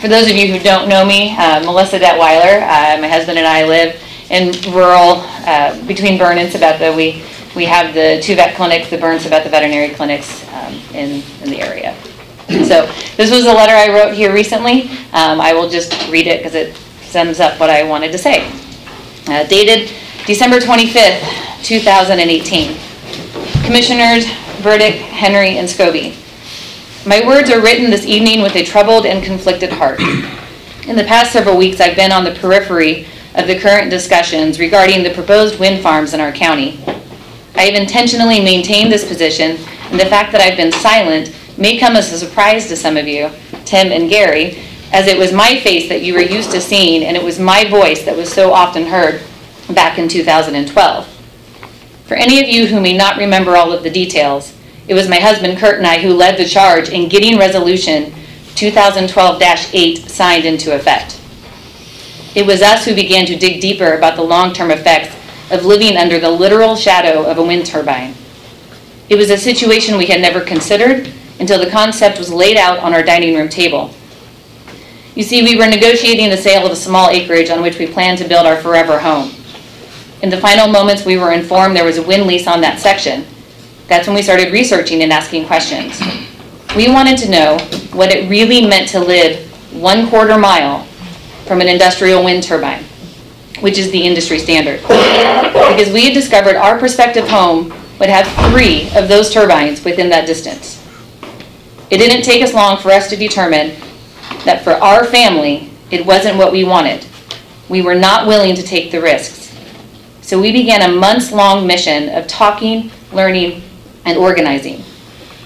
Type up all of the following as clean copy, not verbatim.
For those of you who don't know me, Melissa Detweiler, my husband and I live in rural, between Bern and Sabetha. We have the two vet clinics, the Bern Sabetha veterinary clinics in the area. So this was a letter I wrote here recently. I will just read it because it sums up what I wanted to say. Dated December 25th, 2018. Commissioners Burdick, Henry, and Scobie. My words are written this evening with a troubled and conflicted heart. In the past several weeks, I've been on the periphery of the current discussions regarding the proposed wind farms in our county. I have intentionally maintained this position, and the fact that I've been silent may come as a surprise to some of you, Tim and Gary, as it was my face that you were used to seeing, and it was my voice that was so often heard back in 2012. For any of you who may not remember all of the details, it was my husband Kurt and I who led the charge in getting Resolution 2012-8 signed into effect. It was us who began to dig deeper about the long-term effects of living under the literal shadow of a wind turbine. It was a situation we had never considered until the concept was laid out on our dining room table. You see, we were negotiating the sale of a small acreage on which we planned to build our forever home. In the final moments, we were informed there was a wind lease on that section. That's when we started researching and asking questions. We wanted to know what it really meant to live 1/4 mile from an industrial wind turbine, which is the industry standard. Because we had discovered our prospective home would have 3 of those turbines within that distance. It didn't take us long for us to determine that for our family, it wasn't what we wanted. We were not willing to take the risks. So we began a months-long mission of talking, learning, and organizing.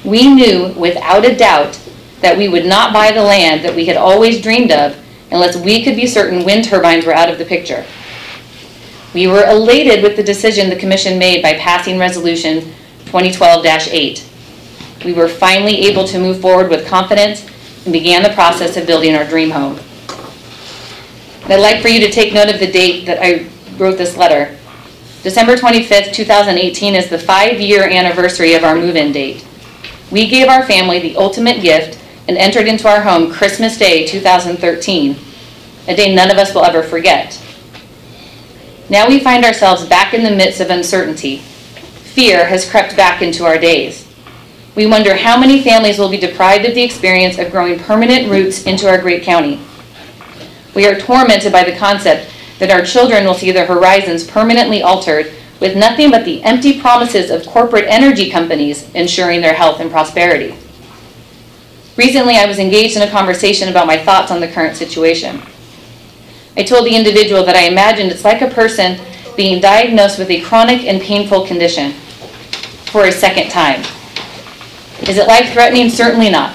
We knew without a doubt that we would not buy the land that we had always dreamed of unless we could be certain wind turbines were out of the picture. We were elated with the decision the Commission made by passing Resolution 2012-8. We were finally able to move forward with confidence and began the process of building our dream home. And I'd like for you to take note of the date that I wrote this letter. December 25th, 2018 is the 5-year anniversary of our move-in date. We gave our family the ultimate gift and entered into our home Christmas Day 2013, a day none of us will ever forget. Now we find ourselves back in the midst of uncertainty. Fear has crept back into our days. We wonder how many families will be deprived of the experience of growing permanent roots into our great county. We are tormented by the concept that our children will see their horizons permanently altered with nothing but the empty promises of corporate energy companies ensuring their health and prosperity. Recently, I was engaged in a conversation about my thoughts on the current situation. I told the individual that I imagined it's like a person being diagnosed with a chronic and painful condition for a second time. Is it life-threatening? Certainly not.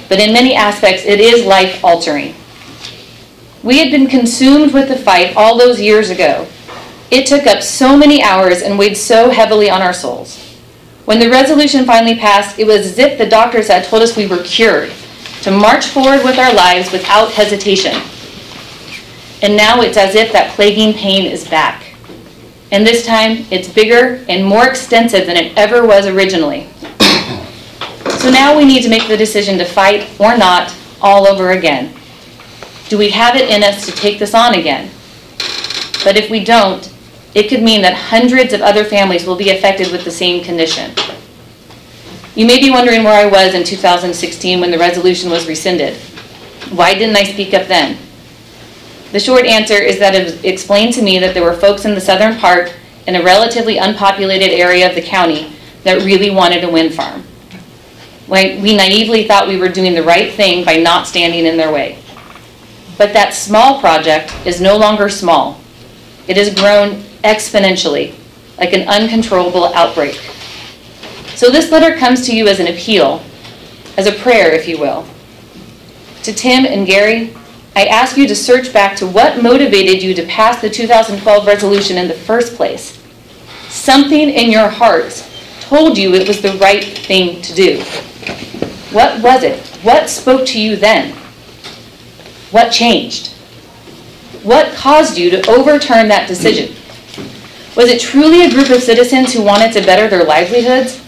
But in many aspects, it is life-altering. We had been consumed with the fight all those years ago. It took up so many hours and weighed so heavily on our souls. When the resolution finally passed, it was as if the doctors had told us we were cured, to march forward with our lives without hesitation. And now it's as if that plaguing pain is back. And this time, it's bigger and more extensive than it ever was originally. So now we need to make the decision to fight or not all over again. Do we have it in us to take this on again? But if we don't, it could mean that hundreds of other families will be affected with the same condition. You may be wondering where I was in 2016 when the resolution was rescinded. Why didn't I speak up then? The short answer is that it was explained to me that there were folks in the southern part in a relatively unpopulated area of the county that really wanted a wind farm. We naively thought we were doing the right thing by not standing in their way. But that small project is no longer small. It has grown exponentially, like an uncontrollable outbreak. So this letter comes to you as an appeal, as a prayer, if you will. To Tim and Gary, I ask you to search back to what motivated you to pass the 2012 resolution in the first place. Something in your hearts told you it was the right thing to do. What was it? What spoke to you then? What changed? What caused you to overturn that decision? Was it truly a group of citizens who wanted to better their livelihoods?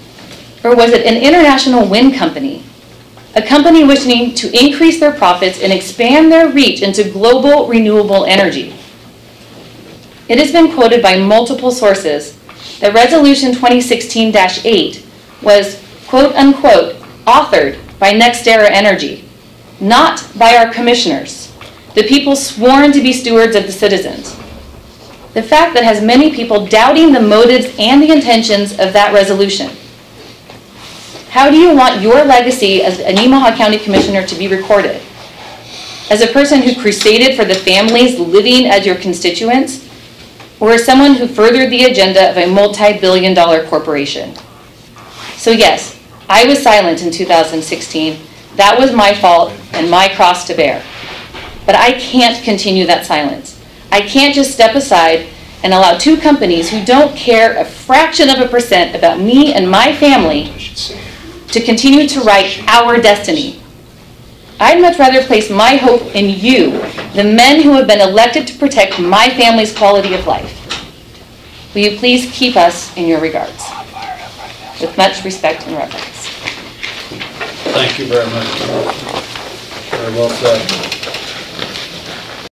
Or was it an international wind company a company wishing to increase their profits and expand their reach into global renewable energy. It has been quoted by multiple sources that Resolution 2016-8 was, quote unquote, authored by NextEra Energy, not by our commissioners, the people sworn to be stewards of the citizens. The fact that has many people doubting the motives and the intentions of that resolution. How do you want your legacy as a Nemaha County Commissioner to be recorded? As a person who crusaded for the families living as your constituents, or as someone who furthered the agenda of a multi-billion-dollar corporation? So yes, I was silent in 2016. That was my fault and my cross to bear. But I can't continue that silence. I can't just step aside and allow two companies who don't care a fraction of a percent about me and my family to continue to write our destiny. I'd much rather place my hope in you, the men who have been elected to protect my family's quality of life. Will you please keep us in your regards? With much respect and reverence. Thank you very much. Very well said.